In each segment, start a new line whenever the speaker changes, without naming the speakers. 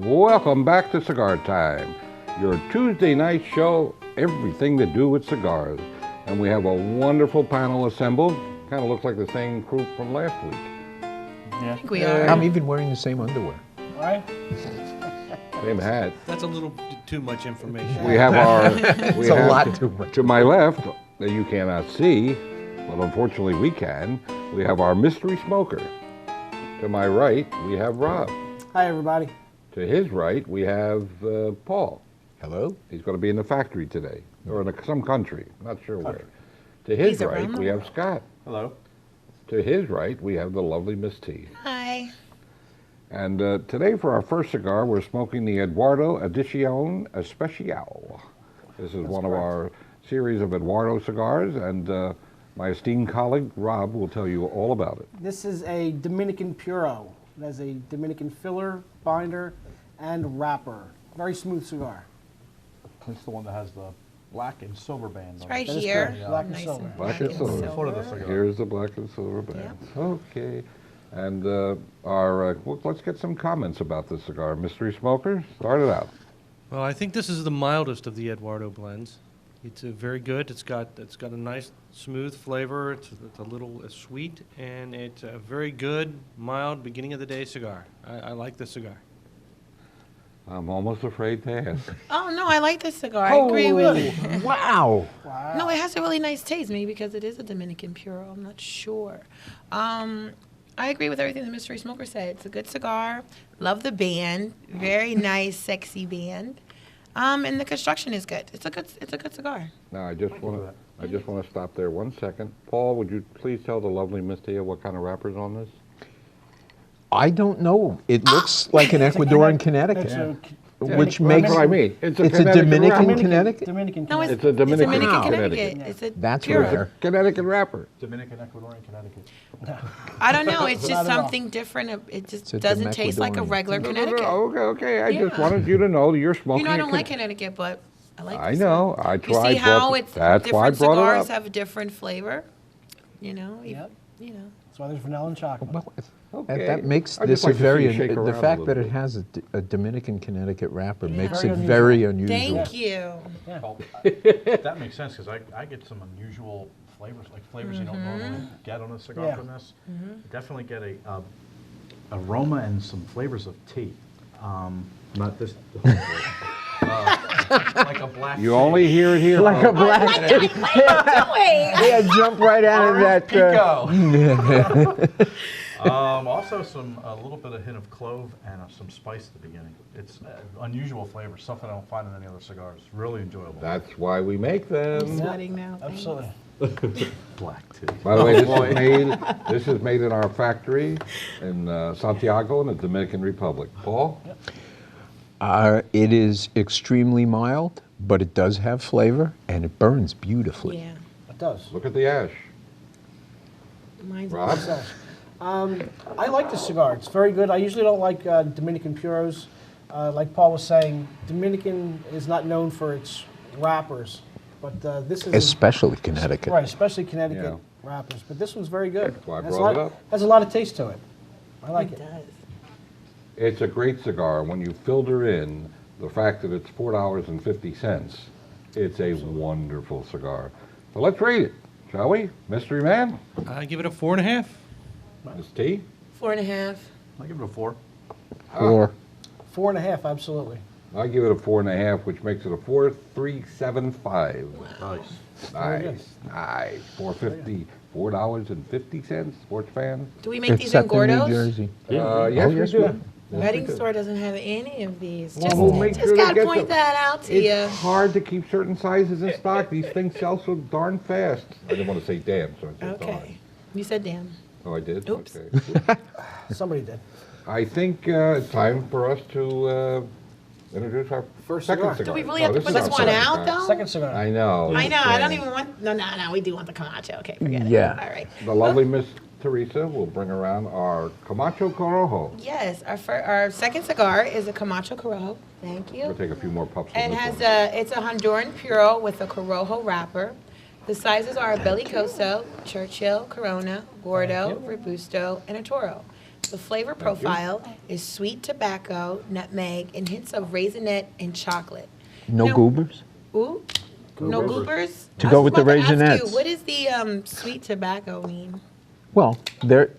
Welcome back to Cigar Time, your Tuesday night show, everything to do with cigars. And we have a wonderful panel assembled. Kind of looks like the same group from last week.
Yeah. I think we are.
I'm even wearing the same underwear.
Right?
Same hat.
That's a little too much information.
We have our...
It's a lot too much.
To my left, that you cannot see, but unfortunately we can, we have our mystery smoker. To my right, we have Rob.
Hi, everybody.
To his right, we have Paul.
Hello?
He's going to be in the factory today, or in some country, not sure where. To his right, we have Scott.
Hello.
To his right, we have the lovely Miss T.
Hi.
And today, for our first cigar, we're smoking the Eduardo Edition Especial. This is one of our series of Eduardo cigars, and my esteemed colleague, Rob, will tell you all about it.
This is a Dominican Puro. It has a Dominican filler, binder, and wrapper. Very smooth cigar.
It's the one that has the black and silver band
It's
on
right
it.
here.
correct, yeah. Black and
Nice
silver.
Black and silver.
The foot of the cigar.
Here's the black and silver band. Okay. And let's get some comments about this cigar. Mystery smoker, start it out.
Well, I think this is the mildest of the Eduardo blends. It's very good. It's got a nice smooth flavor. It's a little sweet, and it's a very good, mild beginning of the day cigar. I like this cigar.
I'm almost afraid to ask.
Oh, no, I like this cigar. I agree with you.
Wow.
Wow.
No, it has a really nice taste, maybe because it is a Dominican Puro. I'm not sure. I agree with everything the mystery smoker said. It's a good cigar. Love the band. Very nice, sexy band. And the construction is good. It's a good cigar.
Now, I just want to stop there 1 second. Paul, would you please tell the lovely Miss Tia what kind of wrapper's on this?
I don't know. It looks like an Ecuadorian Connecticut, which makes
That's what I mean. It's a
Dominican
wrapper.
Connecticut.
Dominican
No,
Connecticut.
It's a Dominican
Connecticut.
Connecticut.
It's a
That's
Puro.
rare.
Connecticut wrapper.
Dominican, Ecuadorian, Connecticut.
I don't know. It's just
Not at all.
something different. It
It's
just
a
doesn't taste like a
Ecuadorian.
regular
No,
Connecticut.
okay. I just
Yeah.
wanted you to know that you're smoking.
You know, I don't
a
like
Con-
Connecticut, but I like
I
this
know.
one.
I
You
tried.
see how it's
That's why I
different
brought it
cigars
up.
have a different flavor? You know?
Yep.
You know.
That's why there's vanilla and chocolate.
Well,
Okay.
that makes
I'd
this
just like
a
to
very,
see you shake
the
around
fact
a
that
little
it has a Dominican Connecticut wrapper makes
Very
it very unusual.
Thank you.
Well, that makes sense because I get some unusual flavors, like flavors you don't normally get on a cigar
Yeah.
from this. Definitely get a aroma and some flavors of tea. Not this. Like a black
You
tea.
only hear it here.
Like a black.
What are you doing?
Yeah, jump right out of that.
Pico. Also, a little bit of hint of clove and some spice at the beginning. It's unusual flavor, something I don't find in any other cigars. Really enjoyable.
That's why we make them.
Sweating now. thanks.
Absolutely.
Black tea.
By the way, this is made in our factory in Santiago in the Dominican Republic. Paul?
It is extremely mild, but it does have flavor, and it burns beautifully.
Yeah.
It does.
Look at the ash.
Mine's
Rob?
I like this cigar. It's very good. I usually don't like Dominican Puros. Like Paul was saying, Dominican is not known for its wrappers, but this is
Especially Connecticut.
right, especially Connecticut
Yeah.
wrappers. But this one's very good.
That's why I
Has a
brought
lot-
it up.
Has a lot of taste to it. I like
It
it.
does.
It's a great cigar. When you filter in the fact that it's $4.50, it's a wonderful cigar. So let's rate it, shall we? Mystery Man?
I give it a 4.5.
Miss T?
4.5.
I give it a 4.
Or
4.5, absolutely.
I give it a 4.5, which makes it a 4.375.
Nice.
Nice. $4.50, sports fans?
Do we make these in
except in New
Gordos?
Jersey.
Yes,
Oh,
we
yes,
do.
we-
Yes, we
Wedding
do.
store doesn't have any of these.
Well, we'll make
Just
sure they
gotta
get
point
them.
that out to you.
It's hard to keep certain sizes in stock. These things sell so darn fast. I didn't want to say damn, so I said darn.
Okay. You said damn.
Oh, I did?
Oops.
Okay.
Somebody did.
I think it's time for us to introduce our
First
second
cigar.
cigar.
Do we really
No,
have to
is
put this
our
one
second
out,
cigar.
though?
Second cigar.
I know.
I know. I don't even want. No, we do want the Camacho. Okay, forget it.
Yeah.
All right.
The lovely Miss Teresa will bring around our Camacho Corojo.
Yes, our second cigar is a Camacho Corojo. Thank you.
We'll take a few more puffs on
And
this
has
one.
it's a Honduran Puro with a Corojo wrapper. The sizes are a Bellicoso, Churchill, Corona, Gordo, Robusto, and a Toro. The flavor profile is sweet tobacco, nutmeg, and hints of raisinette and chocolate.
No
Now-
goobers?
Ooh, no goobers?
To
I
go
was
with the
about to ask
Raisinets.
you, what does the sweet tobacco mean?
Well, there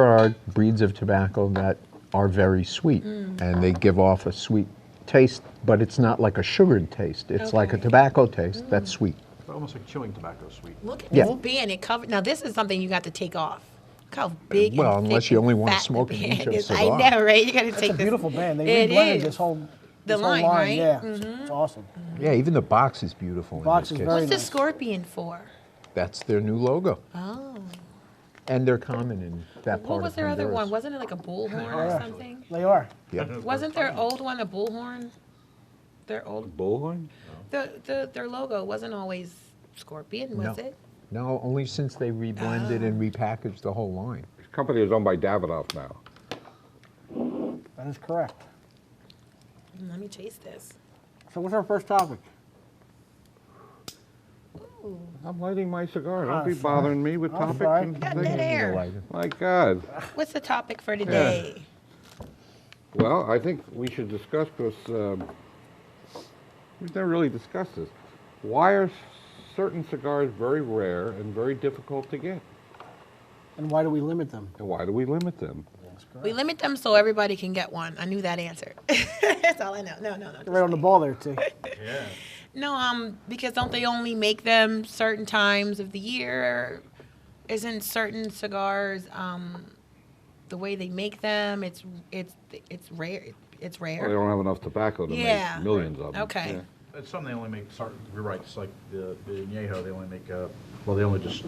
are breeds of tobacco that are very sweet, and they give off a sweet taste, but it's not like a sugared taste. It's like a
Okay.
tobacco taste that's sweet.
Almost like chewing tobacco sweet.
Look at
Yeah.
this band. It covered. Now this is something you got to take off. Look how big
Well,
and
unless
thick
you
and
only wanna
fat the
smoke an inch
band
of
is.
cigar.
I know, right? You got to
It's
take
a
this.
beautiful band. They
It
reblended
is.
this whole
The
whole
line, right?
Yeah, it's awesome.
Yeah, even the box is beautiful. in
Box
this
is
case.
very
What's the
nice.
scorpion for?
That's their new logo,
Oh.
and they're common in that part
What was
of
their other
Honduras.
one? Wasn't it like a bullhorn or
Yeah.
something?
They are.
Yep.
Wasn't their old one a bullhorn? Their old
Bullhorn?
their logo wasn't always scorpion, was
No.
it?
No, only since they reblended and repackaged the whole line.
This company is owned by Davidoff now.
That is correct.
Let me taste this.
So what's our first topic?
I'm lighting my cigar. Don't
Oh,
be
sorry.
bothering me with
Oh,
topics
sorry.
and
Got
things.
dead air.
My God.
What's the topic for today?
Well, I think we should discuss because we've never really discussed this. Why are certain cigars very rare and very difficult to get?
And why do we limit them?
And why do we limit them?
We limit them so everybody can get one. I knew that answer. That's all I know. No.
You're right on the ball there, T.
Yeah.
No, because don't they only make them certain times of the year? Isn't certain cigars the way they make them? It's rare. It's
Well, they
rare.
don't have enough tobacco to
Yeah.
make millions of them.
Okay.
Yeah.
It's something they only make, you're right, it's like the añejo, they only make, well, they only just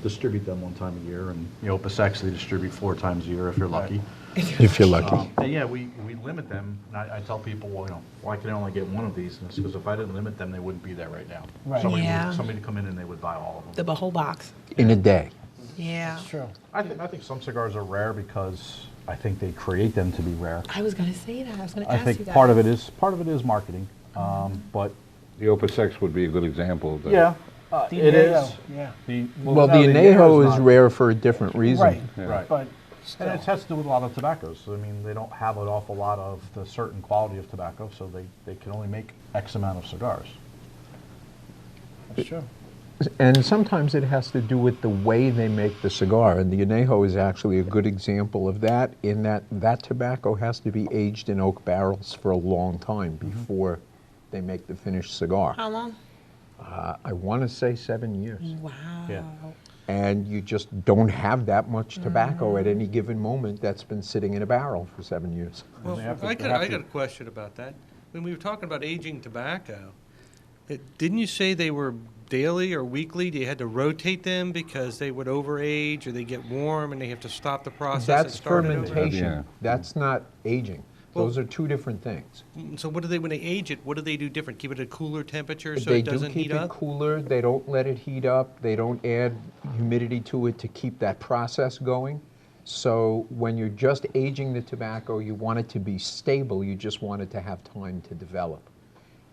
distribute them one time a year, and Opus X, they distribute 4 times a year if you're lucky.
If you're lucky.
And yeah, we limit them, and I tell people, well, why can I only get one of these? And it's because if I didn't limit them, they wouldn't be there right now.
Right.
Yeah.
Somebody would come in and they would buy all of them.
The whole box.
In a day.
Yeah.
It's true.
I think some cigars are rare because I think they create them to be rare.
I was gonna say that. I was gonna
I
ask you
think
that.
part of it is marketing, but
The Opus X would be a good example of that.
yeah,
The
it
Añejo,
is.
Yeah.
Well, the
no,
añejo is
not-
rare for a different reason.
Right.
Yeah.
Right.
But
And
still.
it has to do with a lot of tobaccos. I mean, they don't have an awful lot of the certain quality of tobacco, so they can only make X amount of cigars.
That's true.
And sometimes it has to do with the way they make the cigar. And the añejo is actually a good example of that, in that that tobacco has to be aged in oak barrels for a long time before they make the finished cigar.
How long?
I want to say 7 years.
Wow.
Yeah.
And you just don't have that much tobacco at any given moment that's been sitting in a barrel for 7 years.
Well,
They have to-
I
they
got
have
I
to-
got a question about that. When we were talking about aging tobacco, didn't you say they were daily or weekly? You had to rotate them because they would overage or they get warm and they have to stop the process and
That's
start it over?
fermentation.
Yeah.
That's not aging.
Well-
Those are two different things.
So what do they, when they age it, what do they do different? Keep it at a cooler temperature so
They
it
do
doesn't
keep
heat
it
up?
cooler. They don't let it heat up. They don't add humidity to it to keep that process going. So when you're just aging the tobacco, you want it to be stable. You just want it to have time to develop.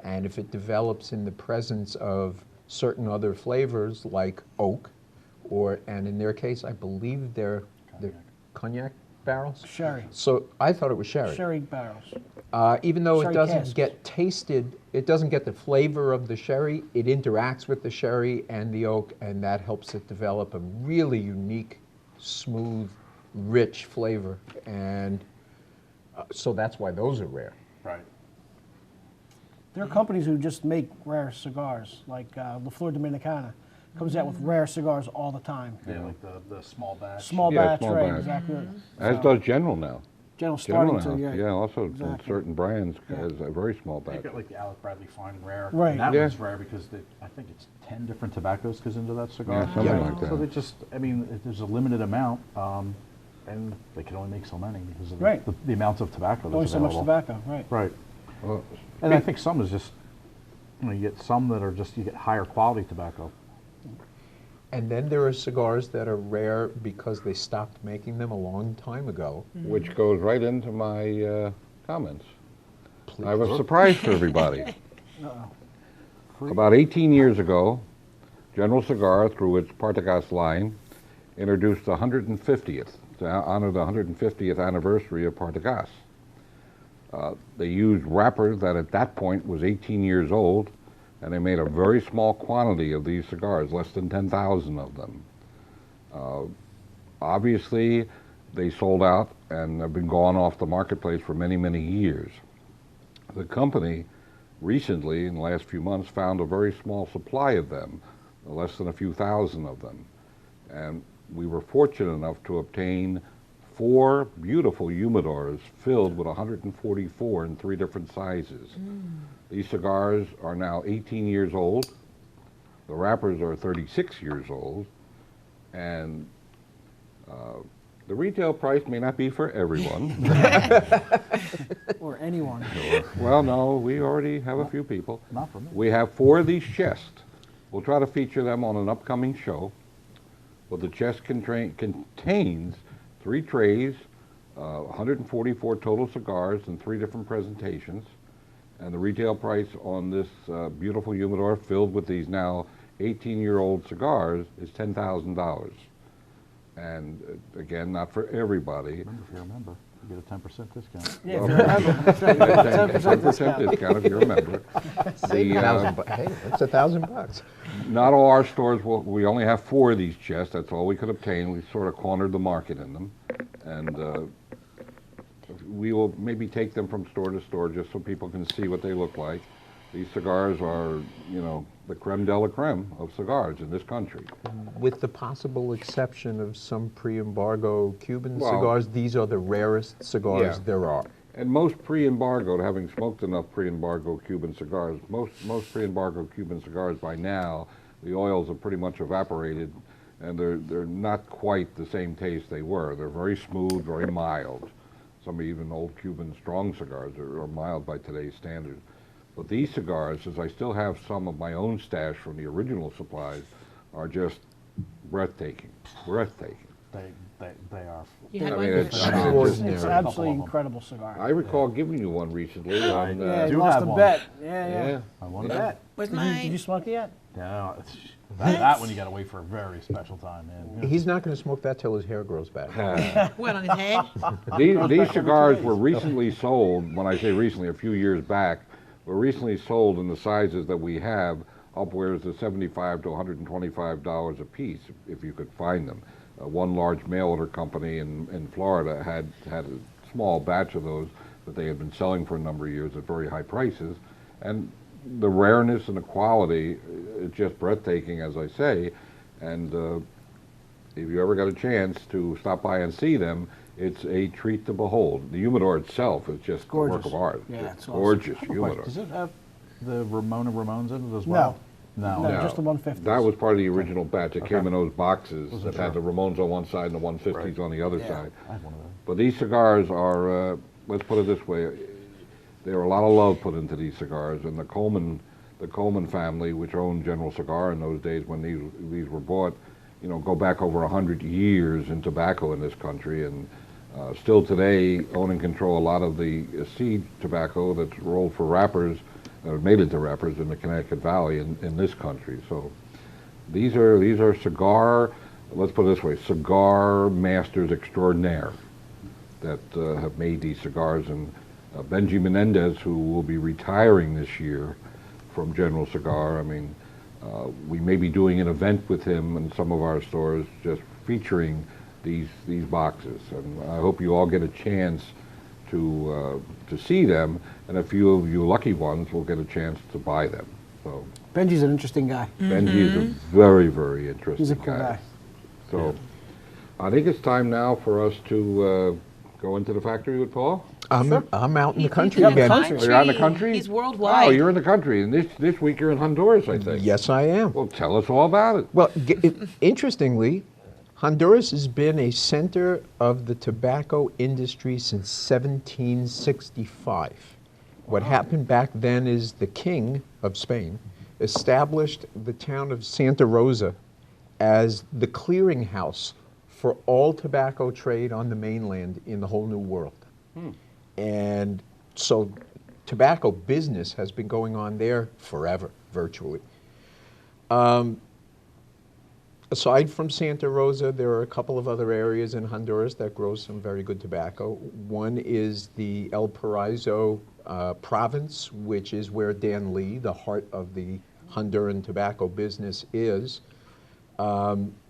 And if it develops in the presence of certain other flavors like oak, and in their case, I believe they're cognac barrels.
Sherry.
So I thought it was sherry.
Sherry barrels.
Even though it
Sherry
doesn't
casks.
get tasted, it doesn't get the flavor of the sherry, it interacts with the sherry and the oak, and that helps it develop a really unique, smooth, rich flavor. And so that's why those are rare.
Right.
There are companies who just make rare cigars, like La Flor Dominicana. Comes out with rare cigars all the time.
Yeah, like the small batch.
Small
Yeah,
batch,
small
right,
batch.
exactly.
As
So,
does General now.
General starting
General
to,
now,
yeah.
yeah, also
Exactly.
certain brands
Yeah.
has a very small
You
batch.
got like the Alec Bradley Fine Rare.
Right.
And that
Yeah.
one's rare because I think it's 10 different tobaccos goes into that cigar.
Yeah, something
Yeah.
like that.
So they just, I mean, there's a limited amount, and they can only make so many because of
Right.
the amount of tobacco
Only
that's
so much
available.
tobacco, right.
Right.
Well,
And I think some is just, you get some that are just, you get higher quality tobacco.
And then there are cigars that are rare because they stopped making them a long time ago.
which goes right into my comments. I have a surprise for everybody. About 18 years ago, General Cigar, through its Partagas line, introduced the 150th to honor the 150th anniversary of Partagas. They used wrapper that at that point was 18 years old, and they made a very small quantity of these cigars, less than 10,000 of them. Obviously, they sold out and have been gone off the marketplace for many, many years. The company recently, in the last few months, found a very small supply of them, less than a few thousand of them. And we were fortunate enough to obtain 4 beautiful humidors filled with 144 in 3 different sizes. These cigars are now 18 years old. The wrappers are 36 years old. And the retail price may not be for everyone.
Or anyone.
Well, no, we already have a few people.
Not for me.
We have 4 of these chests. We'll try to feature them on an upcoming show. But the chest contains 3 trays, 144 total cigars in 3 different presentations. And the retail price on this beautiful humidor filled with these now 18-year-old cigars is $10,000. And again, not for everybody.
Remember, if you remember, you get a 10% discount.
Yeah,
Well,
if you remember. That's right. 10%
10%
discount.
discount if you remember.
Save
The,
hey, that's $1,000.
Not all our stores will, we only have 4 of these chests. That's all we could obtain. We sort of cornered the market in them. And we will maybe take them from store to store just so people can see what they look like. These cigars are, you know, the creme de la creme of cigars in this country.
With the possible exception of some pre-embargo Cuban
Well,
cigars, these are the rarest cigars
yeah.
there are.
And most pre-embargo, having smoked enough pre-embargo Cuban cigars, most pre-embargo Cuban cigars by now, the oils have pretty much evaporated, and they're not quite the same taste they were. They're very smooth, very mild. Some even old Cuban strong cigars are mild by today's standards. But these cigars, as I still have some of my own stash from the original supplies, are just breathtaking, breathtaking.
They are.
You had
I
one
mean,
for
it's-
sure.
I mean,
Extraordinary.
It's
Couple
absolutely
of 'em.
incredible cigar.
I recall giving you one recently. On,
Yeah,
do
you lost
have
a
one.
bet. Yeah.
I want
Yeah.
that.
Was
Did you
my
smoke it yet?
Yeah, that one you got to wait for a very special time, man.
He's not going to smoke that till his hair grows back.
what on his head?
These cigars were recently sold, when I say recently, a few years back, were recently sold in the sizes that we have, upwards of $75 to $125 a piece, if you could find them. One large mail order company in Florida had a small batch of those that they had been selling for a number of years at very high prices. And the rareness and the quality, it's just breathtaking, as I say. And if you ever got a chance to stop by and see them, it's a treat to behold. The humidor itself is just a work
Gorgeous.
of art.
Yeah,
It's
it's awesome.
gorgeous
Wait,
humidor.
does it have the Ramona Ramones in it as well? No.
No, just the 150s.
That was part of the original batch. It came
Okay.
in those boxes
Wasn't
that had the
sure.
Ramones on one side and the 150s
Right.
on the other
Yeah.
side.
I have one of those.
But these cigars are, let's put it this way, there are a lot of love put into these cigars, and the Coleman family, which owned General Cigar in those days when these were bought, you know, go back over 100 years in tobacco in this country, and still today own and control a lot of the seed tobacco that's rolled for wrappers, made into wrappers in the Connecticut Valley in this country. So these are cigar, let's put it this way, cigar masters extraordinaire that have made these cigars. And Benji Menendez, who will be retiring this year from General Cigar, I mean, we may be doing an event with him in some of our stores just featuring these boxes. And I hope you all get a chance to see them, and a few of you lucky ones will get a chance to buy them. So
Benji's an interesting guy.
Benji is a very, very interesting
He's a cool guy.
So I think it's time now for us to go into the factory with Paul.
I'm out in the country
in the
again.
country.
Oh, you're out in the country?
He's worldwide.
Oh, you're in the country, and this week you're in Honduras, I think.
Yes, I am.
Well, tell us all about it.
Well, interestingly, Honduras has been a center of the tobacco industry since 1765. What happened back then is the king of Spain established the town of Santa Rosa as the clearinghouse for all tobacco trade on the mainland in the whole New World. And so tobacco business has been going on there forever, virtually. Aside from Santa Rosa, there are a couple of other areas in Honduras that grow some very good tobacco. One is the El Paraiso province, which is where Danlí, the heart of the Honduran tobacco business, is.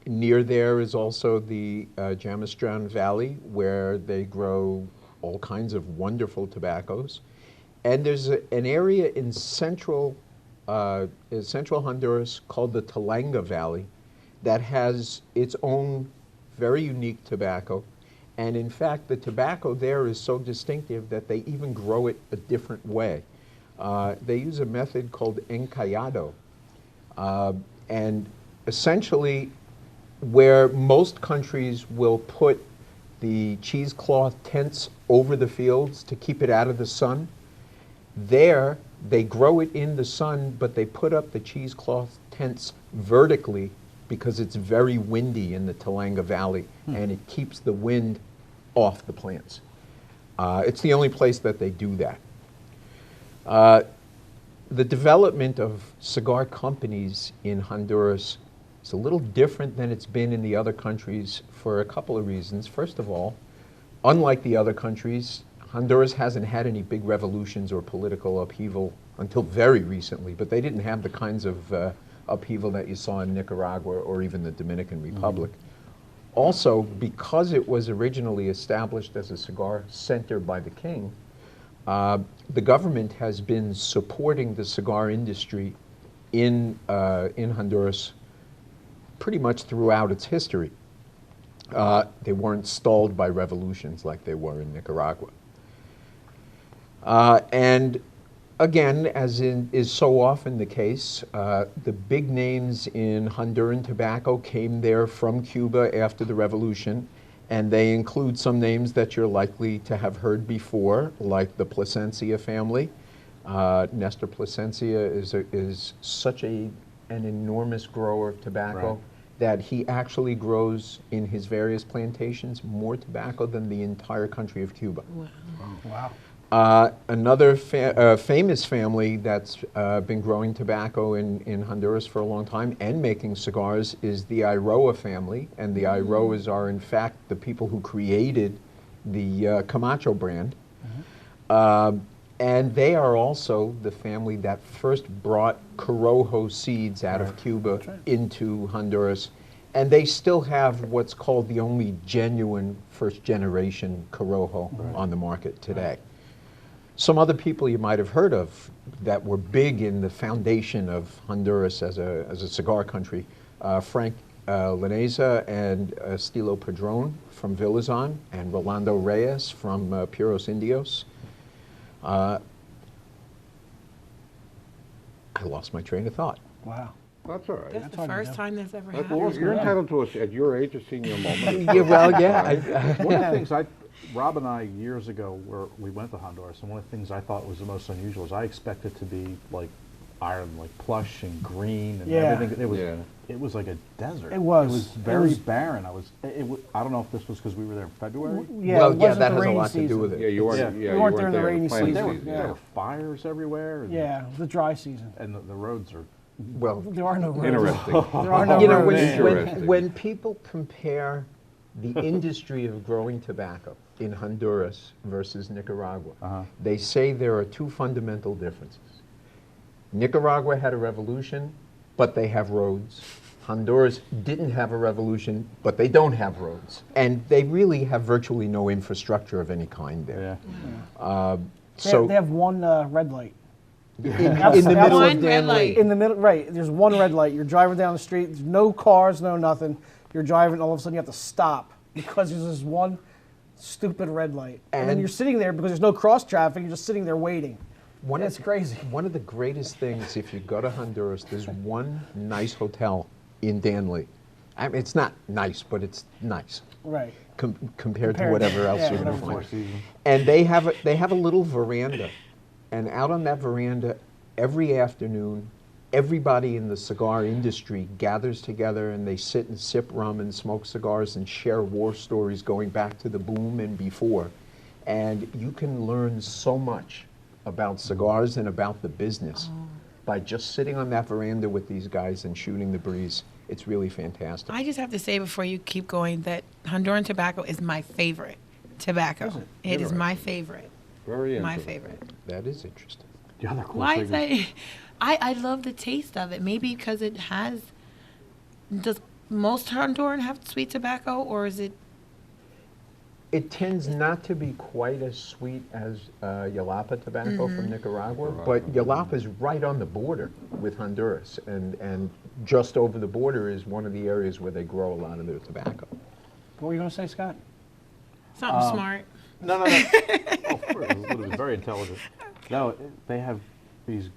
Near there is also the Jamastran Valley, where they grow all kinds of wonderful tobaccos. And there's an area in central Honduras called the Talanga Valley that has its own very unique tobacco. And in fact, the tobacco there is so distinctive that they even grow it a different way. They use a method called encallado. And essentially, where most countries will put the cheesecloth tents over the fields to keep it out of the sun, there they grow it in the sun, but they put up the cheesecloth tents vertically because it's very windy in the Talanga Valley, and it keeps the wind off the plants. It's the only place that they do that. The development of cigar companies in Honduras is a little different than it's been in the other countries for a couple of reasons. First of all, unlike the other countries, Honduras hasn't had any big revolutions or political upheaval until very recently, but they didn't have the kinds of upheaval that you saw in Nicaragua or even the Dominican Republic. Also, because it was originally established as a cigar center by the king, the government has been supporting the cigar industry in Honduras pretty much throughout its history. They weren't stalled by revolutions like they were in Nicaragua. And again, as is so often the case, the big names in Honduran tobacco came there from Cuba after the revolution, and they include some names that you're likely to have heard before, like the Plasencia family. Nestor Plasencia is such an enormous grower of tobacco that he actually grows in his various plantations more tobacco than the entire country of Cuba.
Wow.
Another famous family that's been growing tobacco in Honduras for a long time and making cigars is the Iroa family, and the Iroas are in fact the people who created the Camacho brand. And they are also the family that first brought Corojo seeds out of Cuba into Honduras. And they still have what's called the only genuine first generation Corojo on the market today. Some other people you might have heard of that were big in the foundation of Honduras as a cigar country, Frank Laneza and Estilo Padron from Villazon, and Rolando Reyes from Puros Indios. I lost my train of thought.
Wow.
That's all right.
That's the first time that's ever
Well,
happened.
you're entitled to at your age a senior moment.
Yeah, well, yeah.
One of the things Rob and I years ago, we went to Honduras, and one of the things I thought was the most unusual is I expected to be like Ireland, like plush and green and everything. It was like a desert.
It was.
It was very barren. I don't know if this was because we were there in February.
Yeah,
Well,
it
yeah,
wasn't
that
the
has a
rainy
lot to do
season.
with it.
Yeah, you weren't.
Yeah.
Yeah,
We weren't there in the
there
rainy
planting
season.
There were fires everywhere. And,
Yeah, it was the dry season.
And the roads are.
Well,
There are no roads.
Interesting.
There are no
you know,
roads.
Interesting.
when people compare the industry of growing tobacco in Honduras versus Nicaragua, they say there are two fundamental differences. Nicaragua had a revolution, but they have roads. Honduras didn't have a revolution, but they don't have roads. And they really have virtually no infrastructure of any kind there.
They have one red light.
In the middle
One
of
red
Danlí.
light.
In the middle, right. There's one red light. You're driving down the street. There's no cars, no nothing. You're driving. All of a sudden, you have to stop because there's this one stupid red light. And then
And-
you're sitting there because there's no cross traffic. You're just sitting there waiting. That's crazy.
One of the greatest things, if you go to Honduras, there's one nice hotel in Danlí. I mean, it's not nice, but it's nice
Right.
compared to
Compared-
whatever else
yeah,
you're going to
whatever.
find. And they have a little veranda, and out on that veranda, every afternoon, everybody in the cigar industry gathers together and they sit and sip rum and smoke cigars and share war stories going back to the boom and before. And you can learn so much about cigars and about the business by just sitting on that veranda with these guys and shooting the breeze. It's really fantastic.
I just have to say before you keep going that Honduran tobacco is my favorite tobacco.
Is it?
It is my favorite.
Very
My
interesting.
favorite.
That is interesting.
The other cool
Why
thing
is that? I love the taste of it. Maybe because it has. Does most Honduran have sweet tobacco, or is it?
It tends not to be quite as sweet as Yalapa tobacco from Nicaragua, but Yalapa is right on the border with Honduras, and just over the border is one of the areas where they grow a lot of their tobacco.
What were you going to say, Scott?
Something smart.
No. Oh, of course, it was very intelligent. No, they have these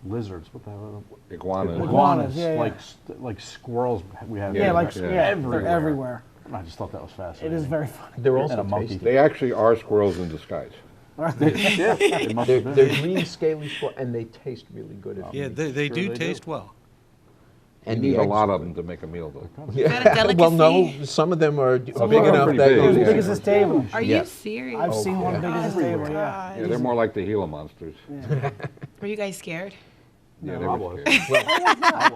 lizards. What the hell?
Iguanas.
Iguanas, yeah, yeah.
Like squirrels. We have.
Yeah, like
yeah.
they're everywhere.
I just thought that was
It
fascinating.
is very funny.
They're
And
also
a monkey.
tasty.
They actually are squirrels in disguise.
Yeah, they must
They're,
have been.
they're green, scaly squirrel, and they taste really good. If you
Yeah,
eat.
they
Sure
do
they do.
taste well.
You
And
need
the
a
eggs
lot
are
of
good.
them to make a meal, though.
Is that a
Well, no,
delicacy?
some of them are big
of them are
enough
pretty
that
big,
They're as
yeah.
big as this table.
Are you
Yes.
serious?
I've seen one
yeah.
big as this table, yeah.
Yeah, they're more like the Gila monsters.
Were you guys scared?
Yeah,
No,
they
I
were
was.
scared.
I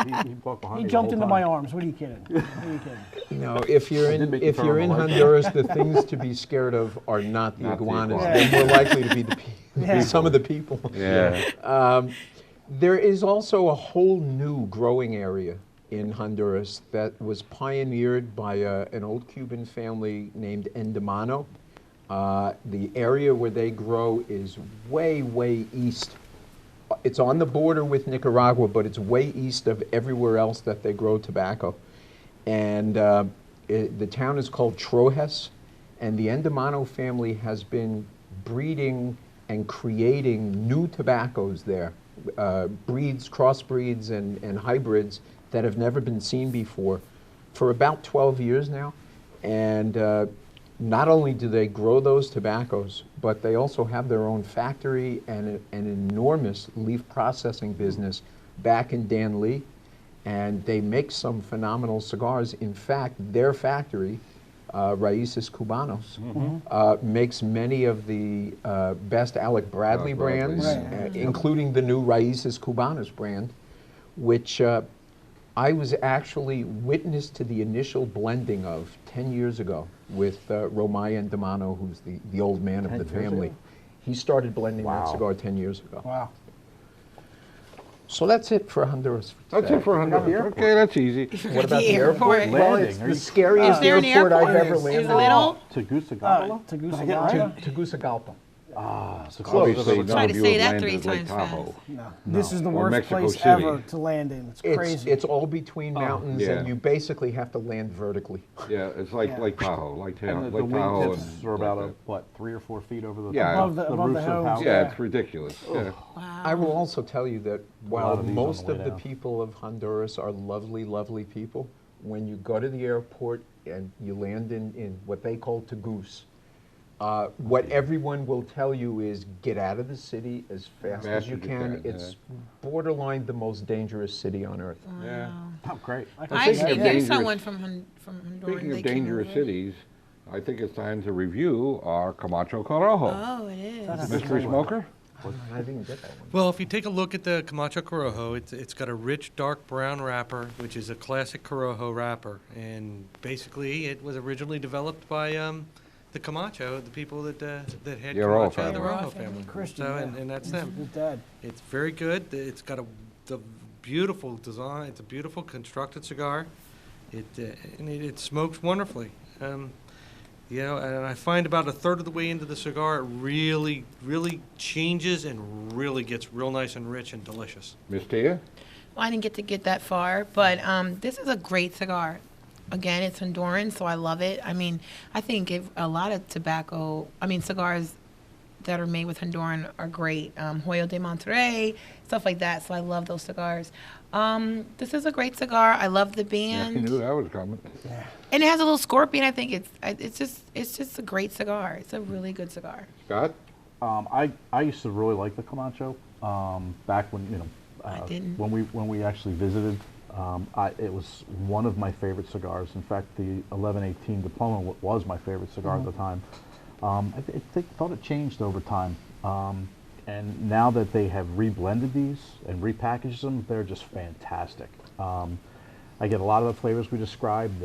wasn't. He walked behind
He
me the
jumped
whole
into
time.
my arms. What are you kidding? What are you kidding?
No, if you're
did
in
make you
if
turn
you're
on
in
the light.
Honduras, the things to be scared of are not the
Not the
iguanas.
iguanas.
They're more likely to be the
Yeah.
some of the people.
Yeah.
There is also a whole new growing area in Honduras that was pioneered by an old Cuban family named Endemano. The area where they grow is way, way east. It's on the border with Nicaragua, but it's way east of everywhere else that they grow tobacco. And the town is called Trojes, and the Endemano family has been breeding and creating new tobaccos there, breeds, crossbreeds, and hybrids that have never been seen before for about 12 years now. And not only do they grow those tobaccos, but they also have their own factory and an enormous leaf processing business back in Danlí, and they make some phenomenal cigars. In fact, their factory, Raíces Cubanos, makes many of the best Alec Bradley
Bradley.
brands,
Right.
including the new Raíces Cubanos brand, which I was actually witness to the initial blending of 10 years ago with Romay and Demano, who's the old man of
10
the
years
family.
ago?
He started blending
Wow.
that cigar 10 years ago.
Wow.
So that's it for Honduras.
That's
today.
it for
What about the
Honduras.
airport?
Okay, that's easy.
What about the airport? Well,
Landing.
it's
Are
the
you-
scariest
Is there an
airport I've
airport?
ever
Is
landed.
it little?
Tegucigalpa?
Tegucigalpa?
Tegucigalpa.
Ah, so
Obviously,
close.
none
Try
of
to
you
say
have
that
landed
3
at Lake
times fast.
Tahoe.
No. This is the
Or
worst
Mexico
place
City.
ever to land in. It's crazy.
It's all between mountains,
Yeah.
and you basically have to land vertically.
Yeah, it's like
Yeah.
Lake Tahoe, Lake
And the
Lake Tahoe.
wingtips are about, what, 3 or 4 feet over the
Yeah.
Above the
roofs of
homes,
houses?
Yeah,
Yeah.
it's ridiculous. Yeah.
Wow.
I will also tell you that while
of these on
most
the way
of the
down.
people of Honduras are lovely, lovely people, when you go to the airport and you land in what they call Tegus, what everyone will tell you is get out of the city as fast as you can. It's borderline the most dangerous city on earth.
Yeah.
Oh, great.
I
Speaking
actually
of
knew
dangerous-
someone from Honduras.
Speaking
They
of
came
dangerous
over.
cities, I think it's time to review our Camacho Corojo.
Oh, it is.
Mystery smoker?
I didn't get that one.
Well, if you take a look at the Camacho Corojo, it's got a rich dark brown wrapper, which is a classic Corojo wrapper, and basically it was originally developed by the Camacho, the people that had
The Rojo
Camacho, the
family.
Rojo
Rojo
family.
Christian,
So,
yeah.
and that's
His
them.
dad.
It's very good. It's got the beautiful design. It's a beautiful constructed cigar. It smokes wonderfully. You know, and I find about a third of the way into the cigar, it really, really changes and really gets real nice and rich and delicious.
Miss Tia?
Well, I didn't get that far, but this is a great cigar. Again, it's Honduran, so I love it. I mean, I think a lot of cigars that are made with Honduran are great. Hoyo de Monterrey, stuff like that. So I love those cigars. This is a great cigar. I love the
Yeah, I
band,
knew that was coming.
and it has a little scorpion. I think it's just a great cigar. It's a really good cigar.
Scott?
I used to really like the Camacho back when, you know,
I didn't.
when we actually visited. It was one of my favorite cigars. In fact, the 1118 Diploma was my favorite cigar at the time. I thought it changed over time. And now that they have reblended these and repackaged them, they're just fantastic. I get a lot of the flavors we described.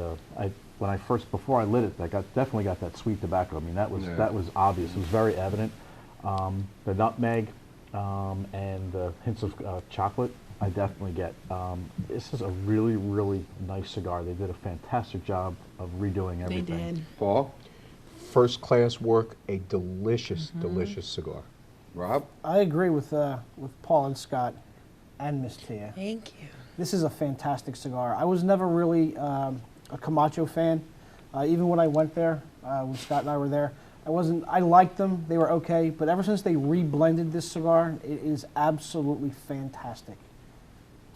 When I first, before I lit it, definitely got that sweet tobacco. I mean, that was obvious. It was very evident. The nutmeg and the hints of chocolate, I definitely get. This is a really, really nice cigar. They did a fantastic job of redoing everything.
They did.
Paul?
First class work, a delicious, delicious cigar.
Rob?
I agree with Paul and Scott and Miss Tia.
Thank you.
This is a fantastic cigar. I was never really a Camacho fan. Even when I went there, when Scott and I were there, I liked them. They were okay. But ever since they reblended this cigar, it is absolutely fantastic.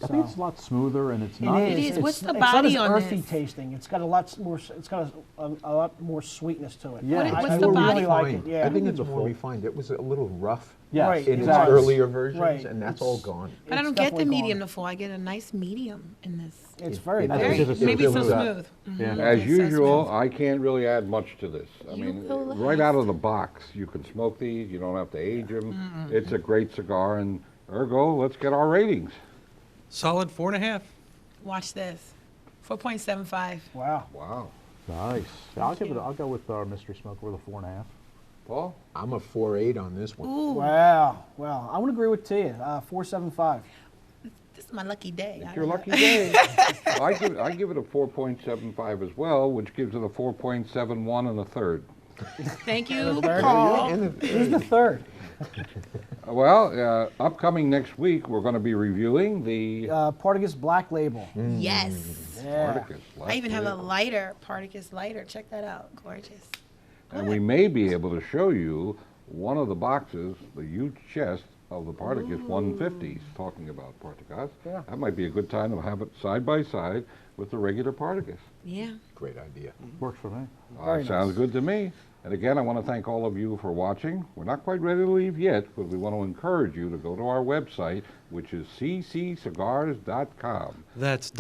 I think it's a lot smoother, and it's
It
not.
It is. What's the
it's
body
not
on
as earthy
this?
tasting. It's got a lot more. It's got a lot more sweetness to it.
Yeah.
What's
I
the
really
body?
like it. Yeah.
I think it's
Beautiful.
more refined. It was a little rough
Yes,
Right,
in its
exactly.
earlier versions,
Right.
and that's all gone.
But I
It's
don't get the
definitely
medium
gone.
to full. I get a nice medium in this.
It's very
It-
nice.
Very,
it's
maybe so
really that.
smooth.
Yeah.
As
It's so
usual,
smooth.
I can't really add much to this. I
You
mean,
go
right
last.
out of the box, you can smoke these. You don't have to age them. It's a great cigar, and ergo, let's get our ratings.
Solid 4.5.
Watch this. 4.75.
Wow.
Wow.
Nice. Yeah,
you.
I'll go with our mystery smoker with a 4.5.
Paul?
I'm a 4.8 on this one.
Ooh,
Wow. Well, I would agree with Tia. 4.75.
this is my lucky day.
It's
I
your
don't
lucky
know.
day. I give it a 4.75 as well, which gives it a 4.71 and a third.
Thank you,
Third.
Paul.
Who's the third?
Well, upcoming next week, we're going to be reviewing the
Partagas Black Label.
Yes.
Yeah.
Partagas.
I even have a
Label.
lighter, Partagas lighter. Check that out. Gorgeous.
And we may be able to show you one of the boxes, the huge chest of the Partagas 150s, talking about Partagas.
Yeah.
That might be a good time to have it side by side with the regular Partagas.
Yeah.
Great idea.
Works for me.
Very
Sounds
nice.
good to me. And again, I want to thank all of you for watching. We're not quite ready to leave yet, but we want to encourage you to go to our website, which is cccigars.com.
That's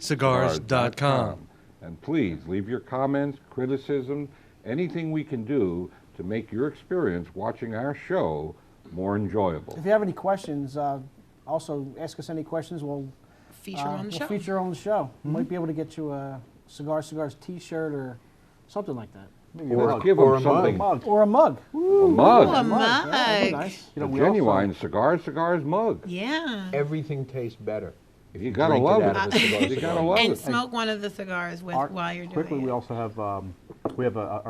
cigars.com.
And please leave your comments, criticism, anything we can do to make your experience watching our show more enjoyable.
If you have any questions, also ask us any questions. We'll
Feature on the show.
feature on the show. Might be able to get you a Cigars T-shirt or something like that.
Or give
Or
them
a mug.
something.
Or a mug.
A
Ooh,
mug.
a
Yeah, that'd be
mug.
nice.
You know,
A
we also-
genuine Cigars mug.
Yeah.
Everything tastes better.
You gotta
Drink it
love
out
it.
of a cigar
You
cigar.
gotta love
And
it.
smoke one of the cigars with while you're doing
Quickly,
it.
we also have our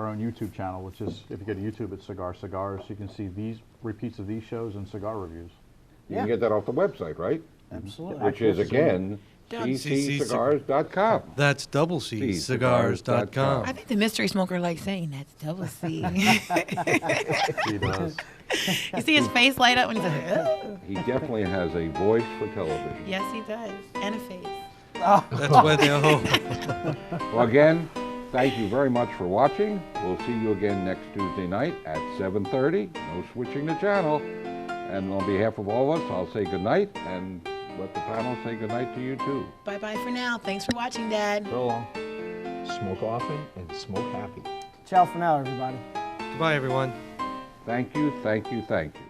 own YouTube channel, which is, if you go to YouTube, it's Cigar Cigars. You can see these repeats of these shows and cigar reviews.
You can get that off the website, right?
Absolutely.
Which is, again, cccigars.com.
That's cigars.com.
I think the mystery smoker likes saying that's double C.
He does.
You see his face light up when he says, "Ugh."
He definitely has a voice for television.
Yes, he does. And a face.
That's why they
Well, again, thank you very much for watching. We'll see you again next Tuesday night at 7:30. No switching the channel. And on behalf of all of us, I'll say goodnight and let the panel say goodnight to you too.
Bye-bye for now. Thanks for watching, Dad.
So long.
Smoke often and smoke happy.
Ciao for now, everybody.
Goodbye, everyone.
Thank you, thank you, thank you.